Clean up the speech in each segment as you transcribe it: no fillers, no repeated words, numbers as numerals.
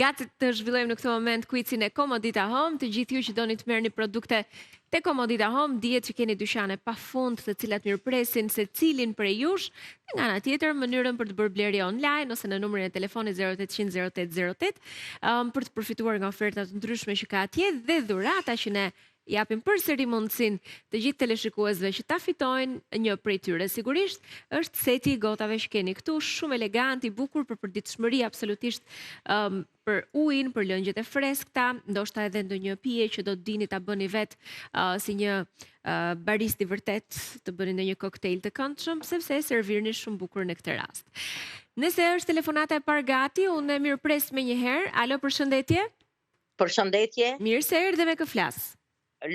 Gati të zhvillojmë në këtë moment quizin e Komodita Home. Të gjithë ju që doni të merrni produkte te Komodita Home, dihet që keni dyqane pafund të cilat mirëpresin secilin prej jush, dhe nga ana tjetër mënyrën për të bërë blerje online ose në numrin e telefonit 0800 0808 për të përfituar nga ofertat ndryshme që ka atje dhe dhurata që ne japim përsëri mundësinë të gjithë teleshikuesve që ta fitojnë një prej tyre. Sigurisht është seti i gotave që keni këtu, shumë elegant, i bukur për përditshmëri, absolutisht për ujin, për lëngjet e freskëta, ndoshta edhe ndonjë pije që do të dini ta bëni vetë si një barist i vërtet, të bëni ndonjë koktejl të këndshëm, sepse servirni shumë bukur në këtë rast. Nëse është telefonata e parë gati, unë e mirëpres me njëherë. Alo, përshëndetje. Përshëndetje, Mirë se erdhe, me kë flas?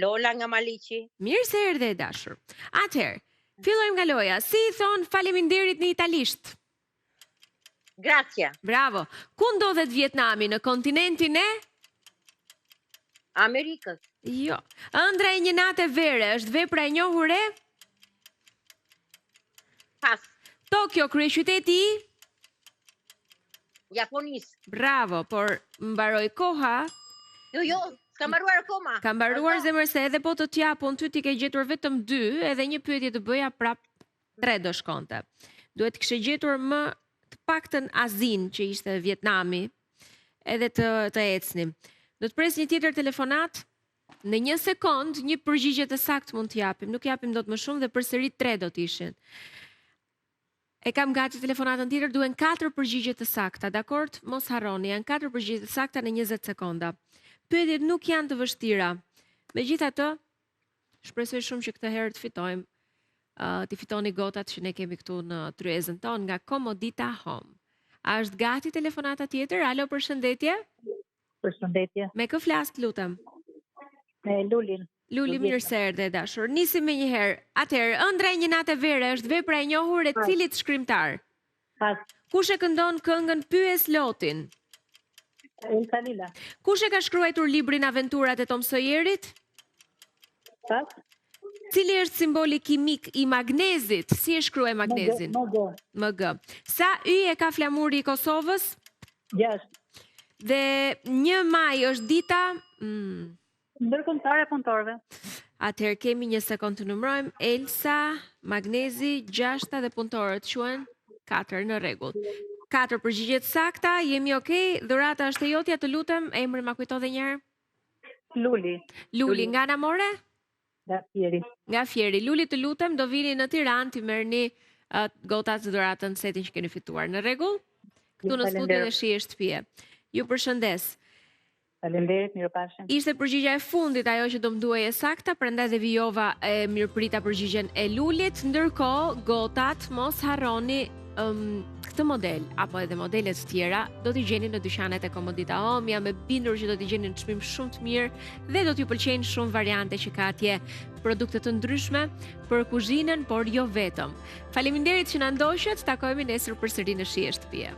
Lola nga Maliqi. Mirë se erdhe, e dashur. Atëherë, fillojmë nga loja. Si i thon faleminderit në italisht? Gracia, Bravo. Ku ndodhet Vietnami, në kontinentin e? Amerikës, Jo. Ëndra e një nate vere është vepra e njohur e? pas, Tokyo, kryeqyteti i? Japonisë. Bravo, por mbaroi koha. Jo, s'ka mbaruar akoma. Ka mbaruar zemër se edhe po të t'japun ty ti ke gjetur vetëm 2, edhe një pyetje të bëja prap 3 do shkonte. Duhet kishe gjetur më të paktën Azin, që ishte Vietnami, edhe të ecnim. Do të pres një tjetër telefonat. Në 1 sekond, një përgjigje të saktë mund të japim. Nuk japim dot më shumë dhe përsëri 3 do të ishin. E kam gati telefonatën tjetër, duhen 4 përgjigje të sakta, dakord? Mos harroni, janë 4 përgjigje të sakta në 20 sekonda. Pyetjet nuk janë të vështira. Megjithatë, shpresoj shumë që këtë herë të fitojmë. Të fitoni gotat që ne kemi këtu në tryezën tonë nga Komodita Home. A është gati telefonata tjetër? Alo, përshëndetje. Përshëndetje, Me kë flas, lutem? me Lulin. Luli, mirë se erdhe, dashur. Nisim me një herë. Atëherë, ëndra e një nate vere është vepra e njohur e cilit shkrimtar? Pas, Kush e këndon këngën Pyes Lotin? Elsa Lila. Kush e ka shkruar librin Aventurat e Tom Sawyerit? Pas, Cili është simboli kimik i magnezit? Si e shkruaj magnezin? Mg. Sa yje ka flamuri i Kosovës? 6. Dhe 1 maj është dita... Ndërkombëtare punëtorëve. Atëherë kemi 1 sekond të numërojmë. Elsa, magnezi, 6 dhe punëtorët quhen 4, në rregull. 4 përgjigje të sakta, jemi okay. Dhurata është e jotja, të lutem, emrin ma kujto edhe një herë. Luli. Luli, nga na more? Nga Fieri. Nga Fieri. Luli, të lutem, do vini në Tiranë të merrni gotat të dhuratën setin që keni fituar. Në rregull? Këtu në studio dhe shije shtëpie. Ju përshëndes. Faleminderit, mirupafshim. Ishte përgjigja e fundit ajo që do më duhej e sakta, prandaj dhe vijova e mirëprita përgjigjen e Lulit. Ndërkohë, gotat, mos harroni këtë model apo edhe modelet të tjera do t'i gjeni në dyqanet e Komodita Home. Jam e bindur që do t'i gjeni në çmim shumë të mirë dhe do t'ju pëlqejnë shumë variante që ka atje, produkte të ndryshme për kuzhinën, por jo vetëm. Faleminderit që na ndoqët, takohemi nesër përsëri në shije shtëpie.